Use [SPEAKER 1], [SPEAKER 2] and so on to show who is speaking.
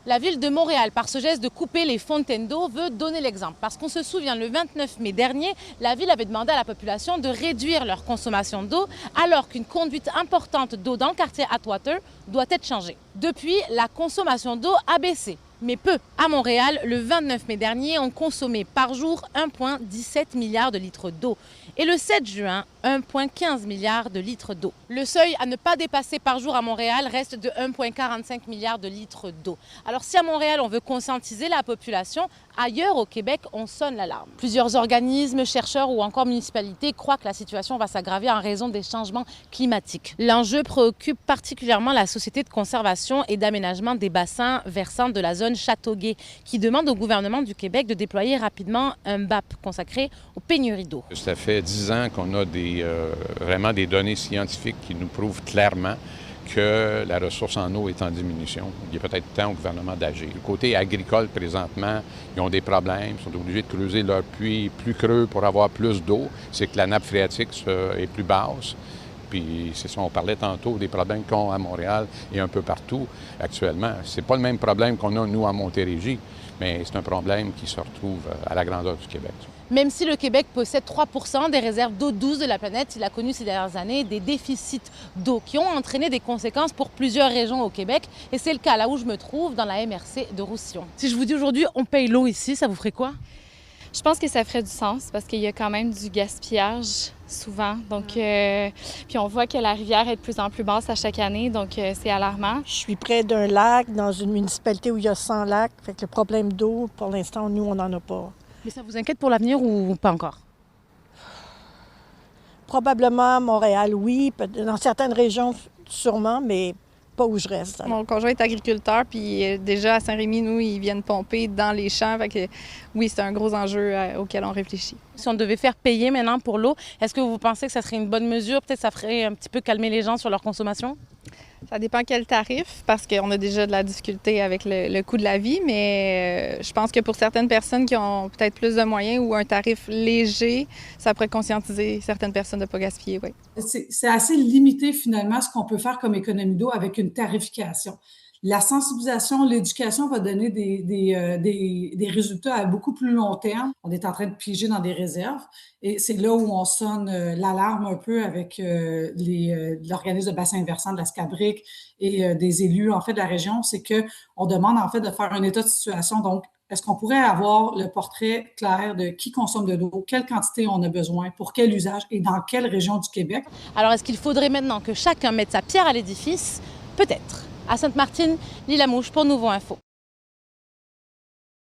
[SPEAKER 1] La ville de Montréal, par ce geste de couper les fontaines d'eau, veut donner l'exemple. Parce qu'on se souvient, le 29 mai dernier, la ville avait demandé à la population de réduire leur consommation d'eau, alors qu'une conduite importante d'eau dans le quartier Atwater doit être changée. Depuis, la consommation d'eau a baissé. Mais peu. À Montréal, le 29 mai dernier, on consommait par jour 1,17 milliard de litres d'eau. Et le 7 juin, 1,15 milliard de litres d'eau. Le seuil à ne pas dépasser par jour à Montréal reste de 1,45 milliard de litres d'eau. Alors si à Montréal, on veut conscientiser la population, ailleurs au Québec, on sonne l'alarme. Plusieurs organismes, chercheurs ou encore municipalités croient que la situation va s'aggraver en raison des changements climatiques. L'enjeu préoccupe particulièrement la Société de conservation et d'aménagement des bassins versants de la zone Châteauguay, qui demande au gouvernement du Québec de déployer rapidement un BAP consacré aux pénuries d'eau.
[SPEAKER 2] Ça fait 10 ans qu'on a vraiment des données scientifiques qui nous prouvent clairement que la ressource en eau est en diminution. Il est peut-être temps au gouvernement d'agir. Du côté agricole, présentement, ils ont des problèmes, ils sont obligés de creuser leurs puits plus creux pour avoir plus d'eau. C'est que la nappe phréatique est plus basse. Puis c'est ça, on parlait tantôt des problèmes qu'on a à Montréal et un peu partout actuellement. C'est pas le même problème qu'on a, nous, à Montérégie, mais c'est un problème qui se retrouve à la grandeur du Québec.
[SPEAKER 1] Même si le Québec possède 3% des réserves d'eau douce de la planète, il a connu ces dernières années des déficits d'eau qui ont entraîné des conséquences pour plusieurs régions au Québec. Et c'est le cas là où je me trouve, dans la MRC de Roussillon. Si je vous dis aujourd'hui, on paye l'eau ici, ça vous ferait quoi?
[SPEAKER 3] Je pense que ça ferait du sens parce qu'il y a quand même du gaspillage souvent. Donc, puis on voit que la rivière est de plus en plus basse à chaque année, donc c'est alarmant.
[SPEAKER 4] Je suis près d'un lac, dans une municipalité où il y a 100 lacs. Fait que le problème d'eau, pour l'instant, nous, on n'en a pas.
[SPEAKER 1] Mais ça vous inquiète pour l'avenir ou pas encore?
[SPEAKER 4] Probablement Montréal, oui. Dans certaines régions, sûrement, mais pas où je reste.
[SPEAKER 5] Mon conjoint est agriculteur, puis déjà à Saint-Rémy, nous, ils viennent pomper dans les champs. Fait que, oui, c'est un gros enjeu auquel on réfléchit. Si
[SPEAKER 1] on devait faire payer maintenant pour l'eau, est-ce que vous pensez que ça serait une bonne mesure? Peut-être que ça ferait un petit peu calmer les gens sur leur consommation?
[SPEAKER 5] Ça dépend quel tarif, parce qu'on a déjà de la difficulté avec le coût de la vie, mais je pense que pour certaines personnes qui ont peut-être plus de moyens ou un tarif léger, ça pourrait conscientiser certaines personnes de ne pas gaspiller, oui.
[SPEAKER 6] C'est assez limité finalement ce qu'on peut faire comme économie d'eau avec une tarification. La sensibilisation, l'éducation va donner des résultats à beaucoup plus long terme. On est en train de piger dans des réserves et c'est là où on sonne l'alarme un peu avec l'organisme de bassin versant de la SCADRIC et des élus en fait de la région. C'est que on demande en fait de faire un état de situation. Donc, est-ce qu'on pourrait avoir le portrait clair de qui consomme de l'eau, quelle quantité on a besoin, pour quel usage et dans quelle région du Québec?
[SPEAKER 1] Alors, est-ce qu'il faudrait maintenant que chacun mette sa pierre à l'édifice? Peut-être. À Sainte-Martine, Lila Mouche pour Nouveau Info.